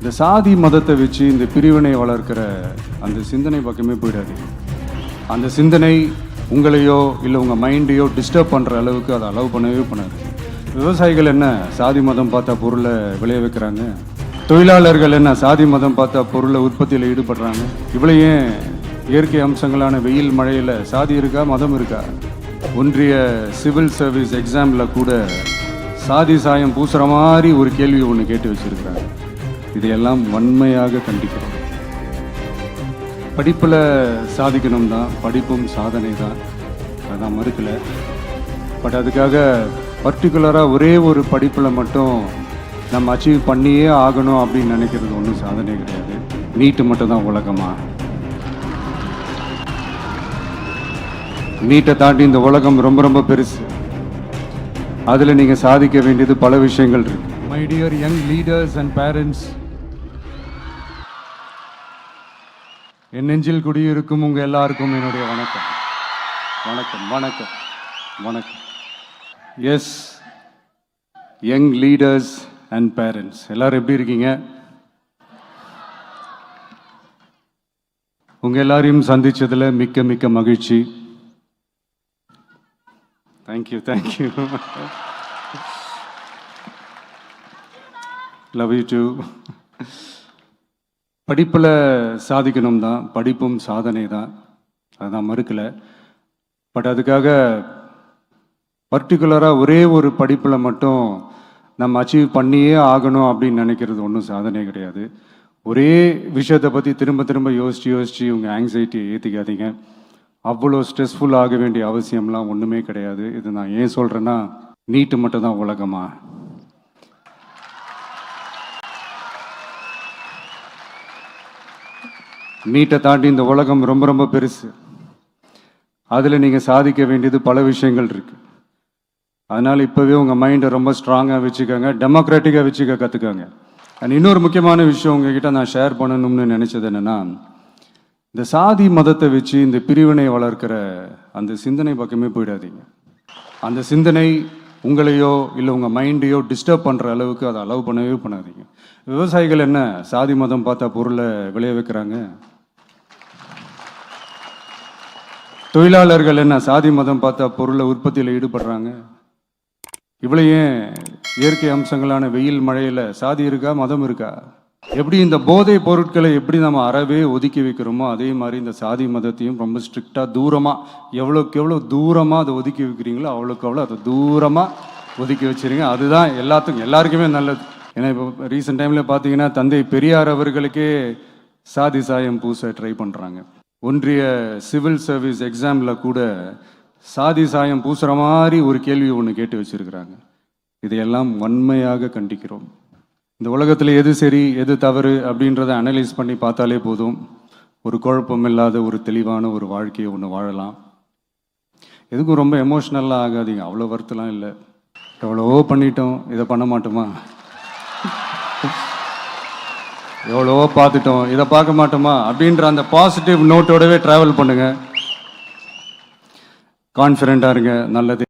இந்த சாதி மதத்தை வச்சு இந்த பிரிவினை வளர்க்கிற அந்த சிந்தனை பக்கமே போயிடாது. அந்த சிந்தனை உங்களையோ இல்லை உங்கள் மைண்டையோ டிஸ்டர்ப் பண்ணுற அளவுக்கு அதை அலோவ் பண்ணவே பண்ணாது. விவசாயிகள் என்ன சாதி மதம் பார்த்தா பொருளை விளைய வைக்கிறாங்க, தொழிலாளர்கள் என்ன சாதி மதம் பார்த்தா பொருளை உற்பத்தியில் ஈடுபடுறாங்க. இவ்வளோ ஏன் இயற்கை அம்சங்களான வெயில் மழையில் சாதி இருக்கா மதம் இருக்கா? ஒன்றிய சிவில் சர்வீஸ் எக்ஸாமில் கூட சாதி சாயம் பூசுகிற மாதிரி ஒரு கேள்வி ஒன்று கேட்டு வச்சிருக்கிறாங்க. இதையெல்லாம் வன்மையாக கண்டிக்கிறோம். படிப்பில் சாதிக்கணும் தான், படிப்பும் சாதனை தான், அதான் மறுக்கலை. பட் அதுக்காக பர்டிகுலராக ஒரே ஒரு படிப்பில் மட்டும் நம்ம அச்சீவ் பண்ணியே ஆகணும் அப்படின்னு நினைக்கிறது ஒன்றும் சாதனை கிடையாது. நீட்டு மட்டும் தான் உலகமா? நீட்டை தாண்டி இந்த உலகம் ரொம்ப ரொம்ப பெருசு. அதில் நீங்கள் சாதிக்க வேண்டியது பல விஷயங்கள் இருக்கு. My dear young leaders and parents, என் நெஞ்சில் குடியிருக்கும் உங்கள் எல்லாருக்கும் என்னுடைய வணக்கம் வணக்கம் வணக்கம் வணக்கம். Yes, young leaders and parents எல்லாரும் எப்படி இருக்கீங்க? உங்கள் எல்லாரையும் சந்திச்சதில் மிக்க மிக்க மகிழ்ச்சி. Thank you thank you. Love you too. படிப்பில் சாதிக்கணும் தான், படிப்பும் சாதனை தான், அதுதான் மறுக்கலை. பட் அதுக்காக பர்டிகுலராக ஒரே ஒரு படிப்பில் மட்டும் நம்ம அச்சீவ் பண்ணியே ஆகணும் அப்படின்னு நினைக்கிறது ஒன்றும் சாதனை கிடையாது. ஒரே விஷயத்தை பற்றி திரும்ப திரும்ப யோசித்து உங்கள் ஆங்ஸைட்டியை ஏற்றிக்காதீங்க. அவ்வளோ ஸ்ட்ரெஸ்ஃபுல் ஆக வேண்டிய அவசியம்லாம் ஒன்றுமே கிடையாது. இது நான் ஏன் சொல்கிறேன்னா, நீட்டு மட்டும் தான் உலகமா? நீட்டை தாண்டி இந்த உலகம் ரொம்ப ரொம்ப பெருசு. அதில் நீங்கள் சாதிக்க வேண்டியது பல விஷயங்கள் இருக்கு. அதனால் இப்போவே உங்கள் மைண்டை ரொம்ப ஸ்ட்ராங்காக வச்சுக்கோங்க, டெமோக்ராட்டிக்காக வச்சுக்க கற்றுக்கோங்க. அண்ட் இன்னொரு முக்கியமான விஷயம் உங்ககிட்ட நான் ஷேர் பண்ணணும்னு நினச்சது என்னென்னா, இந்த சாதி மதத்தை வச்சு இந்த பிரிவினை வளர்க்கிற அந்த சிந்தனை பக்கமே போயிடாதீங்க. அந்த சிந்தனை உங்களையோ இல்லை உங்கள் மைண்டையோ டிஸ்டர்ப் பண்ணுற அளவுக்கு அதை அலோவ் பண்ணவே பண்ணாதீங்க. விவசாயிகள் என்ன சாதி மதம் பார்த்தா பொருளை விளைய வைக்கிறாங்க, தொழிலாளர்கள் என்ன சாதி மதம் பார்த்தா பொருளை உற்பத்தியில் ஈடுபடுறாங்க. இவ்வளோ ஏன் இயற்கை அம்சங்களான வெயில் மழையில் சாதி இருக்கா மதம் இருக்கா? எப்படி இந்த போதை பொருட்களை எப்படி நம்ம அறவே ஒதுக்கி வைக்கிறோமோ அதே மாதிரி இந்த சாதி மதத்தையும் ரொம்ப ஸ்ட்ரிக்டாக தூரமாக, எவ்வளோக்கு எவ்வளோ தூரமாக அதை ஒதுக்கி வைக்கிறீங்களோ அவ்வளோக்கு அவ்வளோ அதை தூரமாக ஒதுக்கி வச்சுருங்க. அதுதான் எல்லாருக்குமே நல்லது. ஏன்னா இப்போ ரீசெண்ட் டைமில் பார்த்தீங்கன்னா தந்தை பெரியார் அவர்களுக்கே சாதி சாயம் பூச ட்ரை பண்ணுறாங்க. ஒன்றிய சிவில் சர்வீஸ் எக்ஸாமில் கூட சாதி சாயம் பூசுகிற மாதிரி ஒரு கேள்வி ஒன்று கேட்டு வச்சுருக்கிறாங்க. இதையெல்லாம் வன்மையாக கண்டிக்கிறோம். இந்த உலகத்தில் எது சரி எது தவறு அப்படின்றத அனலைஸ் பண்ணி பார்த்தாலே போதும், ஒரு குழப்பம் இல்லாத ஒரு தெளிவான ஒரு வாழ்க்கையை ஒன்று வாழலாம். எதுக்கும் ரொம்ப எமோஷ்னலாக ஆகாதீங்க. அவ்வளோ வருத்தலாம் இல்லை. எவ்வளவோ பண்ணிட்டோம், இதை பண்ண மாட்டோமா? எவ்வளவோ பார்த்துட்டோம், இதை பார்க்க மாட்டோமா அப்படின்ற அந்த பாசிட்டிவ் நோட்டோடவே ட்ராவல் பண்ணுங்க. கான்ஃபிடென்ட்டாக இருங்க. நல்லது.